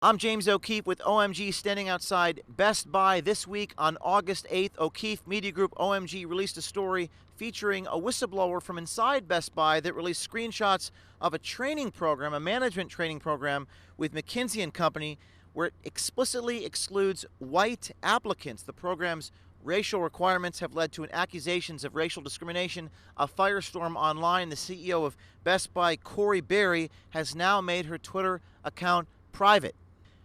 I'm James O'Keefe with OMG standing outside Best Buy this week on August 8th. O'Keefe Media Group OMG released a story featuring a whistleblower from inside Best Buy that released screenshots of a training program, a management training program with McKinsey and Company, where it explicitly excludes white applicants. The program's racial requirements have led to accusations of racial discrimination, a firestorm online. The CEO of Best Buy, Corey Berry, has now made her Twitter account private.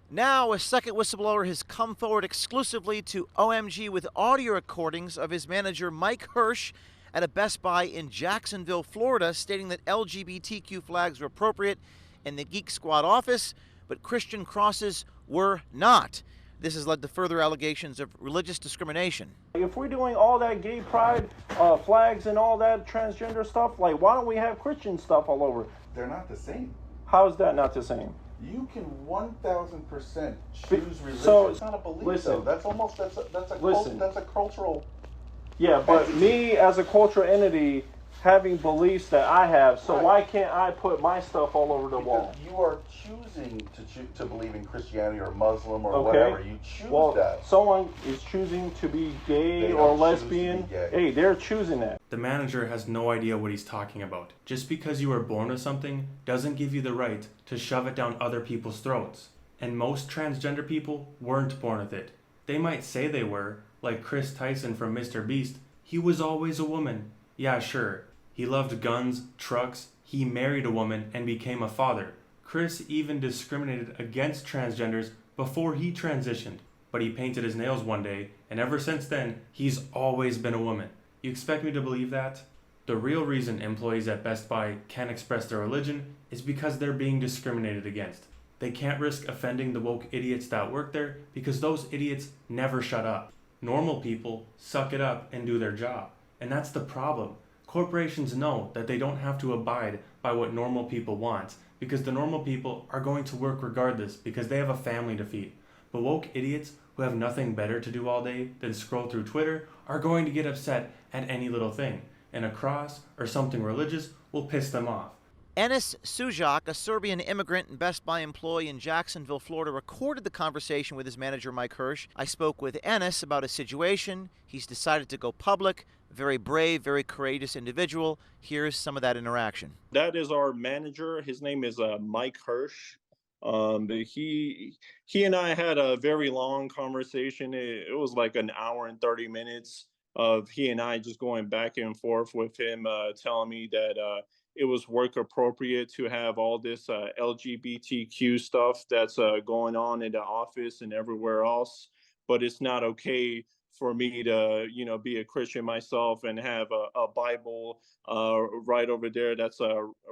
Now, a second whistleblower has come forward exclusively to OMG with audio recordings of his manager, Mike Hirsch, at a Best Buy in Jacksonville, Florida, stating that LGBTQ flags were appropriate in the Geek Squad office, but Christian crosses were not. This has led to further allegations of religious discrimination. If we're doing all that gay pride flags and all that transgender stuff, like, why don't we have Christian stuff all over? They're not the same. How is that not the same? You can 1,000% choose religion. So, it's not a belief, listen, though. That's a cultural. Yeah, but entity. me as a cultural entity having beliefs that I have, so Right. why can't I put my stuff all over the wall? Because you are choosing to believe in Christianity or Muslim or Okay. whatever. You choose Well, that. someone is choosing to be gay They or don't choose to be lesbian. gay. Hey, they're choosing that. The manager has no idea what he's talking about. Just because you were born with something doesn't give you the right to shove it down other people's throats. And most transgender people weren't born with it. They might say they were, like Chris Tyson from Mr. Beast. He was always a woman. Yeah, sure. He loved guns, trucks, he married a woman and became a father. Chris even discriminated against transgenders before he transitioned. But he painted his nails one day, and ever since then, he's always been a woman. You expect me to believe that? The real reason employees at Best Buy can't express their religion is because they're being discriminated against. They can't risk offending the woke idiots that work there because those idiots never shut up. Normal people suck it up and do their job. And that's the problem. Corporations know that they don't have to abide by what normal people want because the normal people are going to work regardless because they have a family to feed. But woke idiots who have nothing better to do all day than scroll through Twitter are going to get upset at any little thing, and a cross or something religious will piss them off. Enis Sujak, a Serbian immigrant and Best Buy employee in Jacksonville, Florida, recorded the conversation with his manager, Mike Hirsch. I spoke with Enis about his situation. He's decided to go public. Very brave, very courageous individual. Here's some of that interaction. That is our manager. His name is Mike Hirsch. He and I had a very long conversation. It was like an hour and 30 minutes of he and I just going back and forth with him, telling me that it was work appropriate to have all this LGBTQ stuff that's going on in the office and everywhere else, but it's not okay for me to, be a Christian myself and have a Bible right over there that's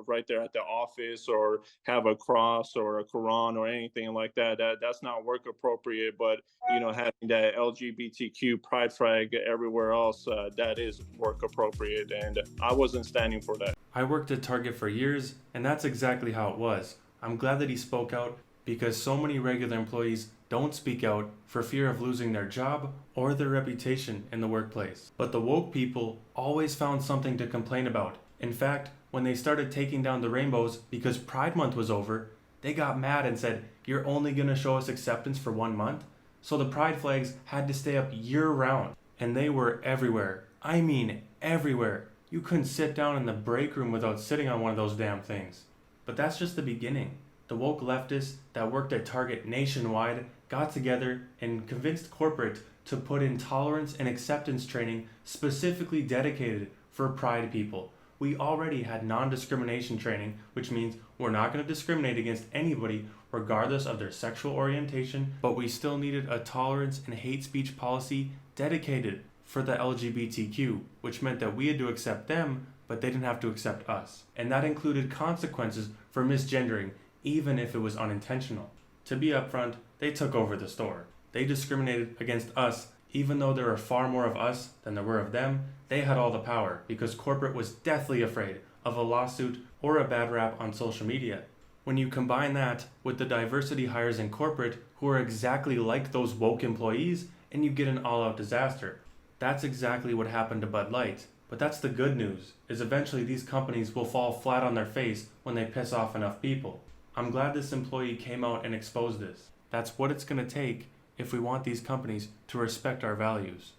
right there at the office, or have a cross or a Quran or anything like that. That's not work appropriate, but having that LGBTQ pride flag everywhere else, that is work appropriate, and I wasn't standing for that. I worked at Target for years, and that's exactly how it was. I'm glad that he spoke out because so many regular employees don't speak out for fear of losing their job or their reputation in the workplace. But the woke people always found something to complain about. In fact, when they started taking down the rainbows because Pride Month was over, they got mad and said, "You're only going to show us acceptance for 1 month?" So the pride flags had to stay up year-round, and they were everywhere. I mean everywhere. You couldn't sit down in the break room without sitting on one of those damn things. But that's just the beginning. The woke leftists that worked at Target nationwide got together and convinced corporate to put in tolerance and acceptance training specifically dedicated for pride people. We already had non-discrimination training, which means we're not going to discriminate against anybody regardless of their sexual orientation, but we still needed a tolerance and hate speech policy dedicated for the LGBTQ, which meant that we had to accept them, but they didn't have to accept us. And that included consequences for misgendering, even if it was unintentional. To be upfront, they took over the store. They discriminated against us, even though there were far more of us than there were of them. They had all the power because corporate was deathly afraid of a lawsuit or a bad rap on social media. When you combine that with the diversity hires in corporate who are exactly like those woke employees, and you get an all-out disaster. That's exactly what happened to Bud Light. But that's the good news, is eventually these companies will fall flat on their face when they piss off enough people. I'm glad this employee came out and exposed this. That's what it's going to take if we want these companies to respect our values.